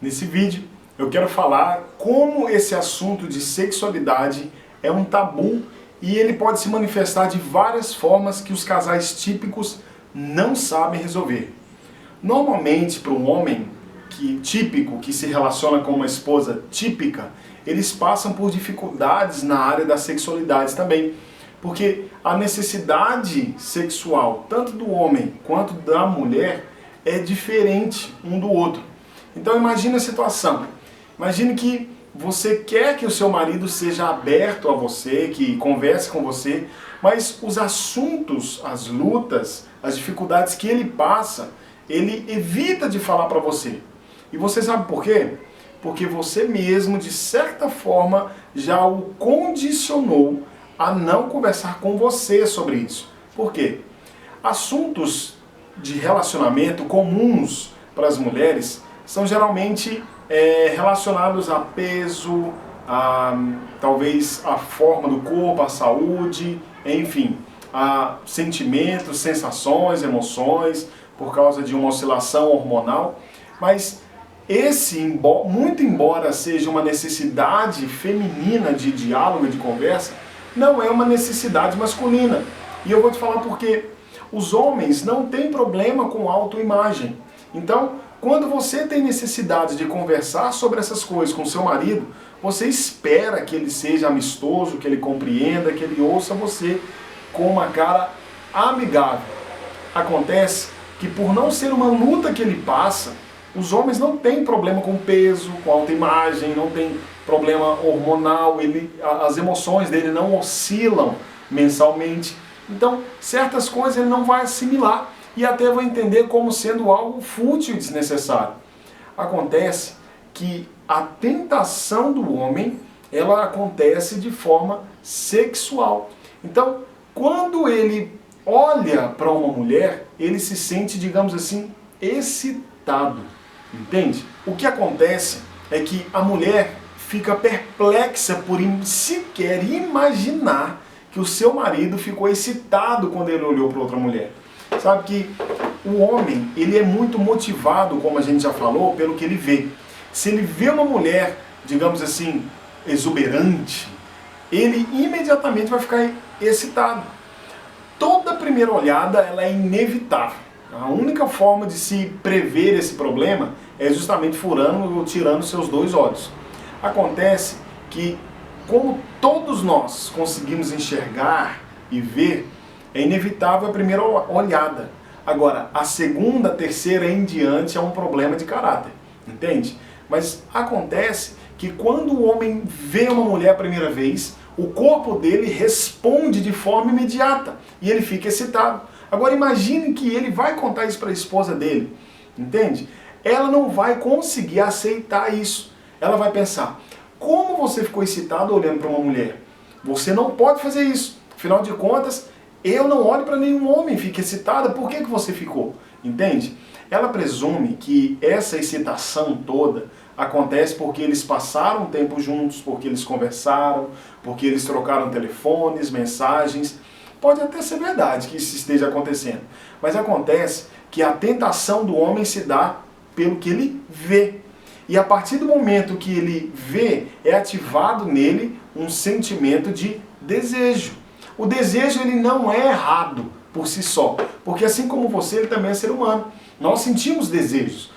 Nesse vídeo eu quero falar como esse assunto de sexualidade é um tabu e ele pode se manifestar de várias formas que os casais típicos não sabem resolver. Normalmente, para um homem típico que se relaciona com uma esposa típica, eles passam por dificuldades na área da sexualidade também. Porque a necessidade sexual, tanto do homem quanto da mulher, é diferente um do outro. Então imagine a situação. Imagine que você quer que o seu marido seja aberto a você, que converse com você, mas os assuntos, as lutas, as dificuldades que ele passa, ele evita de falar para você. E você sabe por quê? Porque você mesmo, de certa forma, já o condicionou a não conversar com você sobre isso. Por quê? Assuntos de relacionamento comuns para as mulheres são geralmente relacionados a peso, talvez a forma do corpo, a saúde, enfim, a sentimentos, sensações, emoções, por causa de uma oscilação hormonal. Mas muito embora seja uma necessidade feminina de diálogo e de conversa, não é uma necessidade masculina. E eu vou te falar por quê. Os homens não têm problema com autoimagem. Então, quando você tem necessidade de conversar sobre essas coisas com seu marido, você espera que ele seja amistoso, que ele compreenda, que ele ouça você com uma cara amigável. Acontece que por não ser uma luta que ele passa, os homens não têm problema com peso, com autoimagem, não tem problema hormonal, as emoções dele não oscilam mensalmente. Então, certas coisas ele não vai assimilar e até vai entender como sendo algo fútil e desnecessário. Acontece que a tentação do homem, ela acontece de forma sexual. Então, quando ele olha para uma mulher, ele se sente, digamos assim, excitado. Entende? O que acontece é que a mulher fica perplexa por sequer imaginar que o seu marido ficou excitado quando ele olhou para outra mulher. Sabe que o homem, ele é muito motivado, como a gente já falou, pelo que ele vê. Se ele vê uma mulher, digamos assim, exuberante, ele imediatamente vai ficar excitado. Toda primeira olhada, ela é inevitável. A única forma de se prever esse problema é justamente furando ou tirando seus dois olhos. Acontece que, como todos nós conseguimos enxergar e ver, é inevitável a primeira olhada. Agora, a segunda, terceira em diante é um problema de caráter, entende? Mas acontece que quando o homem vê uma mulher a primeira vez, o corpo dele responde de forma imediata e ele fica excitado. Agora imagine que ele vai contar isso para a esposa dele, entende? Ela não vai conseguir aceitar isso. Ela vai pensar, como você ficou excitado olhando para uma mulher? Você não pode fazer isso. Afinal de contas, eu não olho para nenhum homem, fica excitada, por que você ficou? Entende? Ela presume que essa excitação toda acontece porque eles passaram tempo juntos, porque eles conversaram, porque eles trocaram telefones, mensagens. Pode até ser verdade que isso esteja acontecendo, mas acontece que a tentação do homem se dá pelo que ele vê. E a partir do momento que ele vê, é ativado nele um sentimento de desejo. O desejo ele não é errado por si só, porque assim como você, ele também é ser humano. Nós sentimos desejos,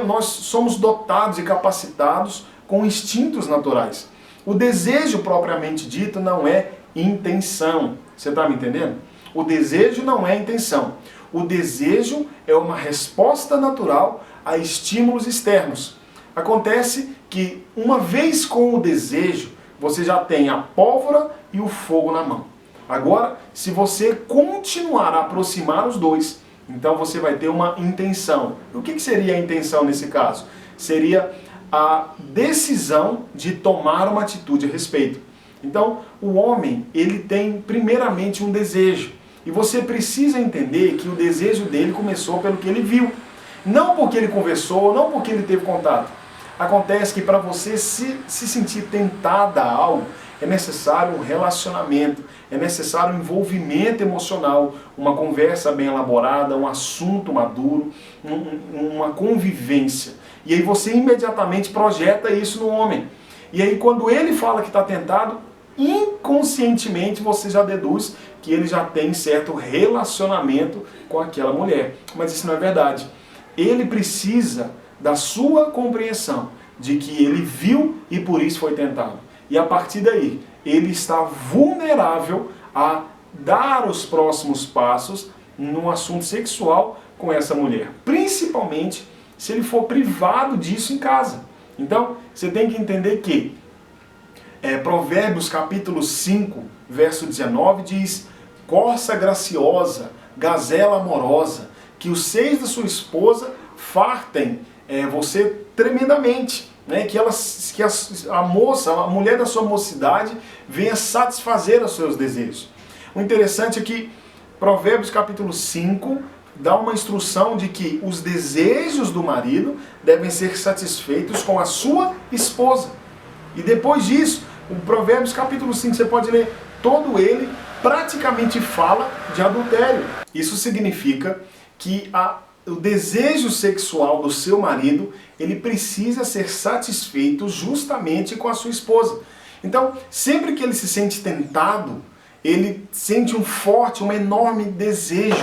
nós somos dotados e capacitados com instintos naturais. O desejo propriamente dito não é intenção. Você está me entendendo? O desejo não é intenção. O desejo é uma resposta natural a estímulos externos. Acontece que uma vez com o desejo, você já tem a pólvora e o fogo na mão. Agora, se você continuar a aproximar os dois, então você vai ter uma intenção. O que seria a intenção nesse caso? Seria a decisão de tomar uma atitude a respeito. Então, o homem, ele tem primeiramente um desejo. E você precisa entender que o desejo dele começou pelo que ele viu. Não porque ele conversou, não porque ele teve contato. Acontece que para você se sentir tentada a algo, é necessário um relacionamento, é necessário um envolvimento emocional, uma conversa bem elaborada, um assunto maduro, uma convivência. E aí você imediatamente projeta isso no homem. E aí quando ele fala que está tentado, inconscientemente você já deduz que ele já tem certo relacionamento com aquela mulher. Mas isso não é verdade. Ele precisa da sua compreensão de que ele viu e por isso foi tentado. E a partir daí, ele está vulnerável a dar os próximos passos no assunto sexual com essa mulher. Principalmente se ele for privado disso em casa. Então, você tem que entender que Provérbios capítulo 5, verso 19 diz: corça graciosa, gazela amorosa, que os seios da sua esposa fartem você tremendamente, né? Que a moça, a mulher da sua mocidade, venha satisfazer os seus desejos. O interessante é que Provérbios capítulo 5 dá uma instrução de que os desejos do marido devem ser satisfeitos com a sua esposa. E depois disso, o Provérbios capítulo 5, você pode ler todo ele, praticamente fala de adultério. Isso significa que o desejo sexual do seu marido, ele precisa ser satisfeito justamente com a sua esposa. Então, sempre que ele se sente tentado, ele sente um enorme desejo,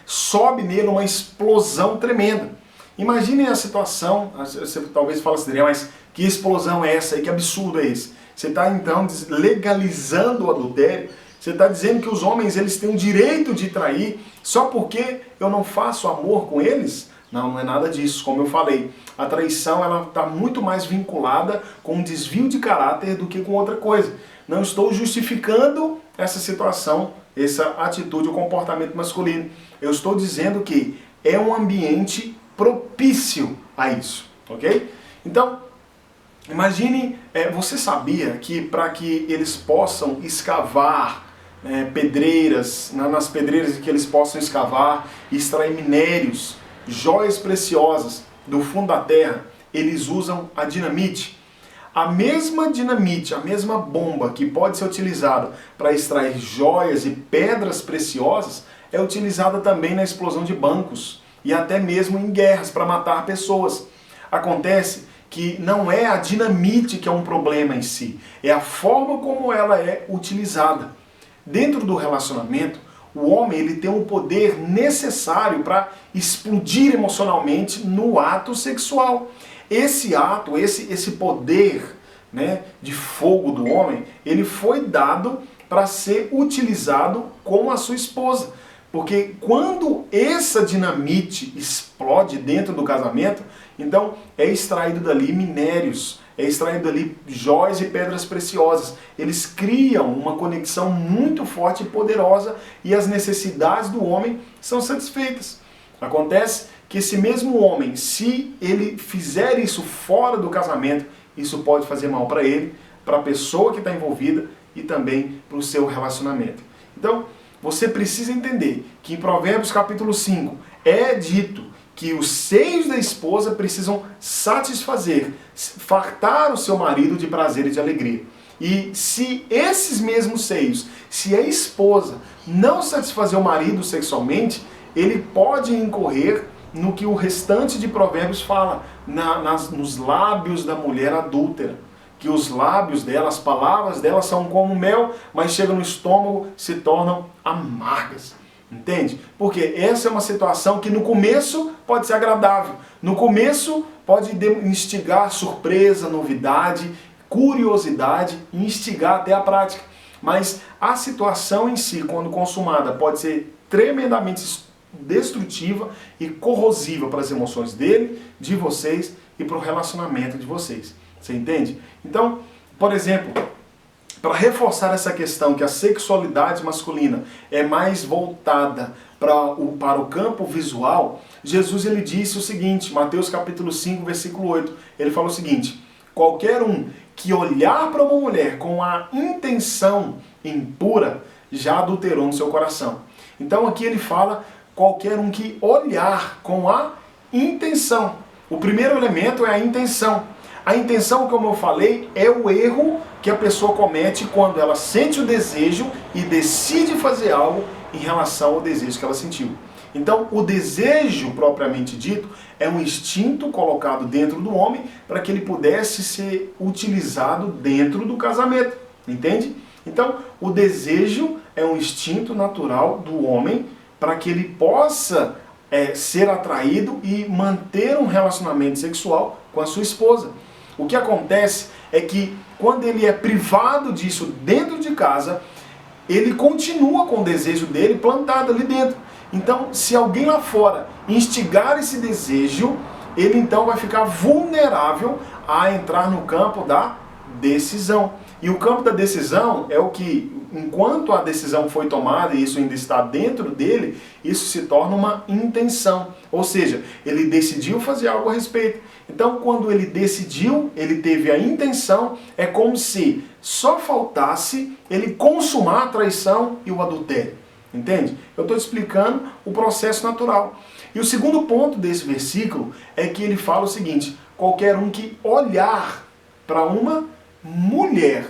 sobe nele uma explosão tremenda. Imaginem a situação, você talvez fale assim, mas que explosão é essa aí, que absurdo é esse? Você está então legalizando o adultério, você está dizendo que os homens eles têm o direito de trair só porque eu não faço amor com eles? Não, não é nada disso. Como eu falei, a traição ela está muito mais vinculada com um desvio de caráter do que com outra coisa. Não estou justificando essa situação, essa atitude, o comportamento masculino. Eu estou dizendo que é um ambiente propício a isso, ok? Então, imagine, você sabia que para que eles possam escavar pedreiras, nas pedreiras que eles possam escavar e extrair minérios, joias preciosas do fundo da terra, eles usam a dinamite. A mesma dinamite, a mesma bomba que pode ser utilizada para extrair joias e pedras preciosas, é utilizada também na explosão de bancos e até mesmo em guerras para matar pessoas. Acontece que não é a dinamite que é um problema em si, é a forma como ela é utilizada. Dentro do relacionamento, o homem ele tem um poder necessário para explodir emocionalmente no ato sexual. Esse ato, esse poder, né, de fogo do homem, ele foi dado para ser utilizado com a sua esposa. Porque quando essa dinamite explode dentro do casamento, então é extraído dali minérios, é extraído dali joias e pedras preciosas. Eles criam uma conexão muito forte e poderosa e as necessidades do homem são satisfeitas. Acontece que esse mesmo homem, se ele fizer isso fora do casamento, isso pode fazer mal para ele, para a pessoa que está envolvida e também para o seu relacionamento. Então, você precisa entender que em Provérbios capítulo 5 é dito que os seios da esposa precisam satisfazer, fartar o seu marido de prazer e de alegria. E se esses mesmos seios, se a esposa não satisfazer o marido sexualmente, ele pode incorrer no que o restante de Provérbios fala, nos lábios da mulher adúltera. Que os lábios dela, as palavras dela são como mel, mas chegam no estômago, se tornam amargas. Entende? Porque essa é uma situação que no começo pode ser agradável. No começo pode instigar surpresa, novidade, curiosidade e instigar até a prática. Mas a situação em si, quando consumada, pode ser tremendamente destrutiva e corrosiva para as emoções dele, de vocês e para o relacionamento de vocês. Você entende? Então, por exemplo, para reforçar essa questão que a sexualidade masculina é mais voltada para o campo visual, Jesus ele disse o seguinte, Mateus capítulo 5, versículo 8, ele fala o seguinte: qualquer um que olhar para uma mulher com a intenção impura, já adulterou no seu coração. Então aqui ele fala qualquer um que olhar com a intenção. O primeiro elemento é a intenção. A intenção, como eu falei, é o erro que a pessoa comete quando ela sente o desejo e decide fazer algo em relação ao desejo que ela sentiu. Então, o desejo, propriamente dito, é um instinto colocado dentro do homem para que ele pudesse ser utilizado dentro do casamento. Entende? Então, o desejo é um instinto natural do homem para que ele possa ser atraído e manter um relacionamento sexual com a sua esposa. O que acontece é que quando ele é privado disso dentro de casa, ele continua com o desejo dele plantado ali dentro. Então, se alguém lá fora instigar esse desejo, ele então vai ficar vulnerável a entrar no campo da decisão. E o campo da decisão é o que, enquanto a decisão foi tomada e isso ainda está dentro dele, isso se torna uma intenção. Ou seja, ele decidiu fazer algo a respeito. Então, quando ele decidiu, ele teve a intenção, é como se só faltasse ele consumar a traição e o adultério. Entende? Eu estou te explicando o processo natural. E o segundo ponto desse versículo é que ele fala o seguinte: qualquer um que olhar para uma mulher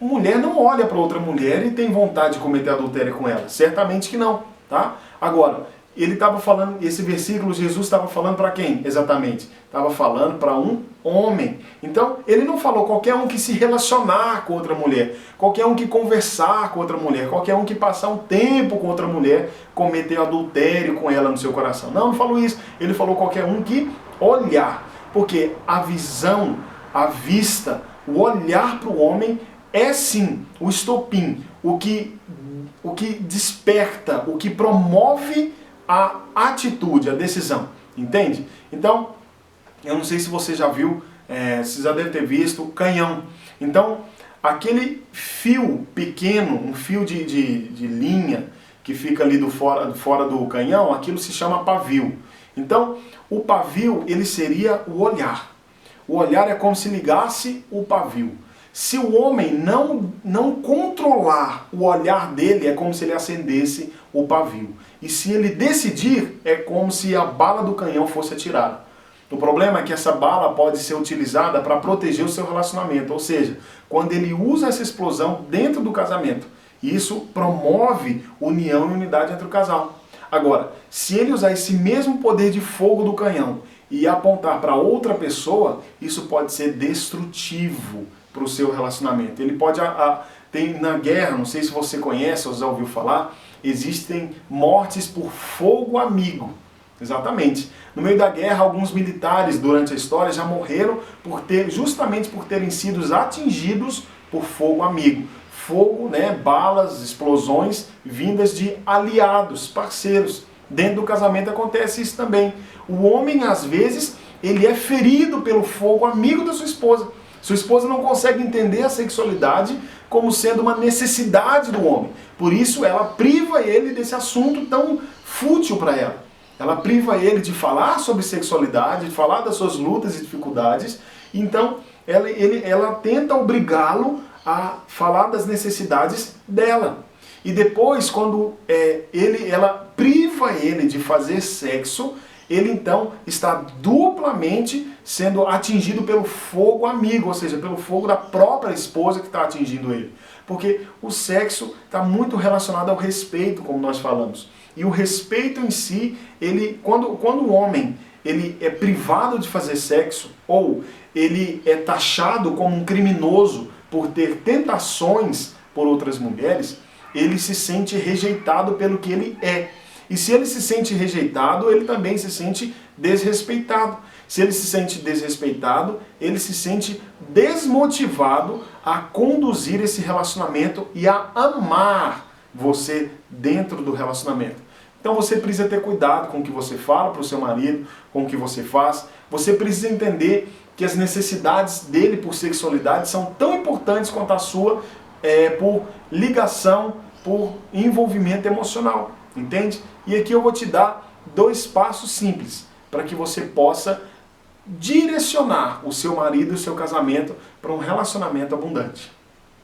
não olha para outra mulher e tem vontade de cometer adultério com ela. Certamente que não, tá? Agora, ele estava falando, esse versículo, Jesus estava falando para quem exatamente? Estava falando para um homem. Então, ele não falou qualquer um que se relacionar com outra mulher, qualquer um que conversar com outra mulher, qualquer um que passar um tempo com outra mulher, cometer adultério com ela no seu coração. Não falou isso. Ele falou qualquer um que olhar. Porque a visão, a vista, o olhar para o homem é sim o estopim, o que desperta, o que promove a atitude, a decisão. Entende? Então, eu não sei se você já viu, você já deve ter visto, canhão. Então, aquele fio pequeno, um fio de linha que fica ali fora do canhão, aquilo se chama pavio. Então, o pavio, ele seria o olhar. O olhar é como se ligasse o pavio. Se o homem não controlar o olhar dele, é como se ele acendesse o pavio. E se ele decidir, é como se a bala do canhão fosse atirada. O problema é que essa bala pode ser utilizada para proteger o seu relacionamento. Ou seja, quando ele usa essa explosão dentro do casamento, isso promove união e unidade entre o casal. Agora, se ele usar esse mesmo poder de fogo do canhão e apontar para outra pessoa, isso pode ser destrutivo para o seu relacionamento. Ele pode... Tem na guerra, não sei se você conhece ou já ouviu falar, existem mortes por fogo amigo. Exatamente. No meio da guerra, alguns militares durante a história já morreram justamente por terem sido atingidos por fogo amigo. Fogo, balas, explosões vindas de aliados, parceiros. Dentro do casamento acontece isso também. O homem, às vezes, ele é ferido pelo fogo amigo da sua esposa. Sua esposa não consegue entender a sexualidade como sendo uma necessidade do homem. Por isso, ela priva ele desse assunto tão fútil para ela. Ela priva ele de falar sobre sexualidade, de falar das suas lutas e dificuldades. Então, ela tenta obrigá-lo a falar das necessidades dela. E depois, quando ela priva ele de fazer sexo, ele então está duplamente sendo atingido pelo fogo amigo, ou seja, pelo fogo da própria esposa que está atingindo ele. Porque o sexo está muito relacionado ao respeito, como nós falamos. E o respeito em si, quando o homem ele é privado de fazer sexo, ou ele é taxado como um criminoso por ter tentações por outras mulheres, ele se sente rejeitado pelo que ele é. E se ele se sente rejeitado, ele também se sente desrespeitado. Se ele se sente desrespeitado, ele se sente desmotivado a conduzir esse relacionamento e a amar você dentro do relacionamento. Então você precisa ter cuidado com o que você fala para o seu marido, com o que você faz. Você precisa entender que as necessidades dele por sexualidade são tão importantes quanto a sua por ligação, por envolvimento emocional. Entende? E aqui eu vou te dar 2 passos simples para que você possa direcionar o seu marido e o seu casamento para um relacionamento abundante.